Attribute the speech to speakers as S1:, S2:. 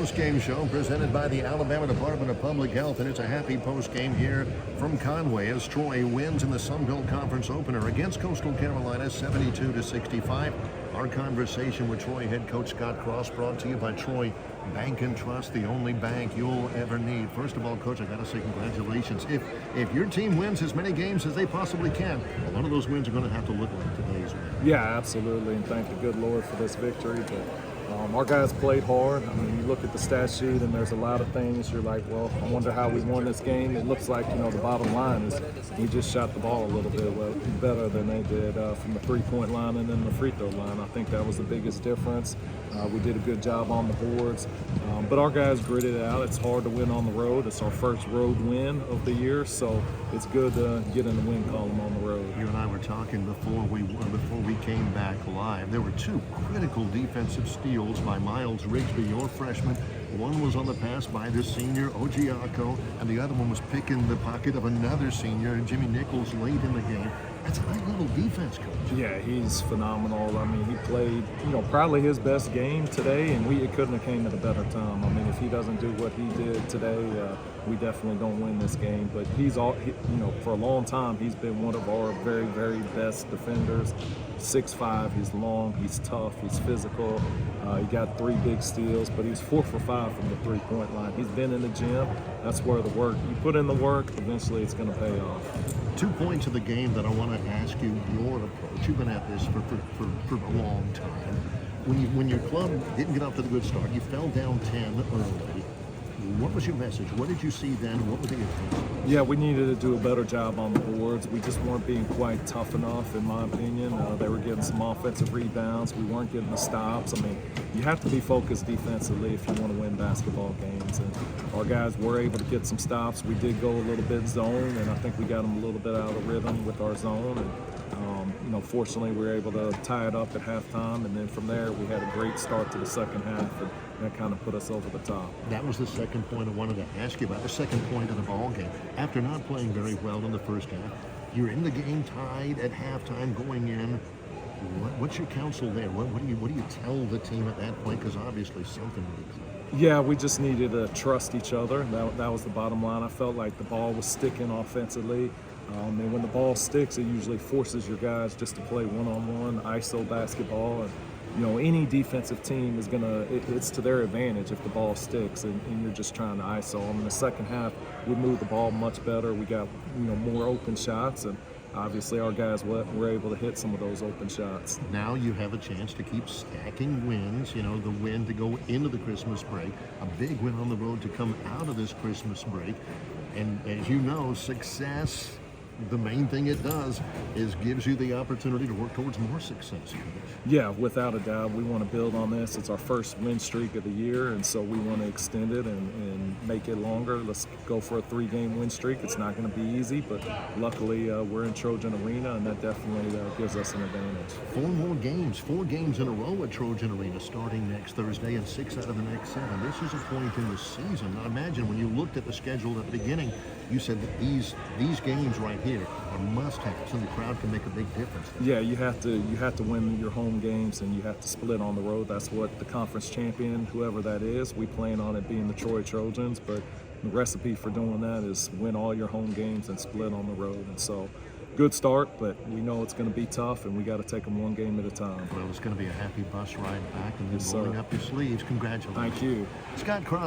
S1: post-game show presented by the Alabama Department of Public Health, and it's a happy post-game here from Conway as Troy wins in the Sun Belt Conference opener against Coastal Carolina 72-65. Our conversation with Troy head coach Scott Cross brought to you by Troy Bank and Trust, the only bank you'll ever need. First of all, Coach, I got to say congratulations. If your team wins as many games as they possibly can, a lot of those wins are going to have to look like today's win.
S2: Yeah, absolutely, and thank the good Lord for this victory. But our guys played hard. I mean, you look at the stat sheet, and there's a lot of things. You're like, well, I wonder how we won this game. It looks like, the bottom line is we just shot the ball a little bit better than they did from the three-point line and then the free throw line. I think that was the biggest difference. We did a good job on the boards, but our guys gritted it out. It's hard to win on the road. It's our first road win of the year, so it's good to get in the win column on the road.
S1: You and I were talking before we came back live. There were two critical defensive steals by Miles Rigsby, your freshman. One was on the pass by the senior Ojiako, and the other one was picking the pocket of another senior, Jimmy Nichols, late in the game. That's a nice little defense, Coach.
S2: Yeah, he's phenomenal. I mean, he played, probably his best game today, and it couldn't have came at a better time. I mean, if he doesn't do what he did today, we definitely don't win this game. But for a long time, he's been one of our very, very best defenders. 6'5", he's long, he's tough, he's physical. He got 3 big steals, but he's 4 for 5 from the three-point line. He's been in the gym. That's where the work, you put in the work, eventually it's going to pay off.
S1: 2 points of the game that I want to ask you your approach. You've been at this for a long time. When your club didn't get off to the good start, you fell down 10 early. What was your message? What did you see then? What were the improvements?
S2: Yeah, we needed to do a better job on the boards. We just weren't being quite tough enough, in my opinion. They were getting some offensive rebounds. We weren't getting the stops. I mean, you have to be focused defensively if you want to win basketball games. And our guys were able to get some stops. We did go a little bit zone, and I think we got them a little bit out of rhythm with our zone. And, fortunately, we were able to tie it up at halftime, and then from there, we had a great start to the second half, and that kind of put us over the top.
S1: That was the second point I wanted to ask you about, the second point of the ball game. After not playing very well in the first half, you're in the game tied at halftime going in. What's your counsel there? What do you tell the team at that point? Because obviously something would be clear.
S2: Yeah, we just needed to trust each other. That was the bottom line. I felt like the ball was sticking offensively. And when the ball sticks, it usually forces your guys just to play one-on-one, ISO basketball. And, any defensive team is it's to their advantage if the ball sticks and you're just trying to ISO them. In the second half, we moved the ball much better. We got, more open shots, and obviously our guys were able to hit some of those open shots.
S1: Now you have a chance to keep stacking wins, the win to go into the Christmas break, a big win on the road to come out of this Christmas break. And as you know, success, the main thing it does is gives you the opportunity to work towards more success.
S2: Yeah, without a doubt. We want to build on this. It's our first win streak of the year, and so we want to extend it and make it longer. Let's go for a 3-game win streak. It's not going to be easy, but luckily we're in Trojan Arena, and that definitely gives us an advantage.
S1: 4 games in a row at Trojan Arena starting next Thursday, and 6 out of the next 7. This is a point in the season. Now imagine when you looked at the schedule at the beginning, you said that these games right here are must-haves, and the crowd can make a big difference.
S2: Yeah, you have to win your home games, and you have to split on the road. That's what the conference champion, whoever that is, we plan on it being the Troy Trojans, but the recipe for doing that is win all your home games and split on the road. And so, good start, but we know it's going to be tough, and we got to take them one game at a time.
S1: Well, it's going to be a happy bus ride back, and then
S2: Yes,
S1: rolling
S2: sir.
S1: up your sleeves. Congratulations.
S2: Thank you.
S1: Scott Cross.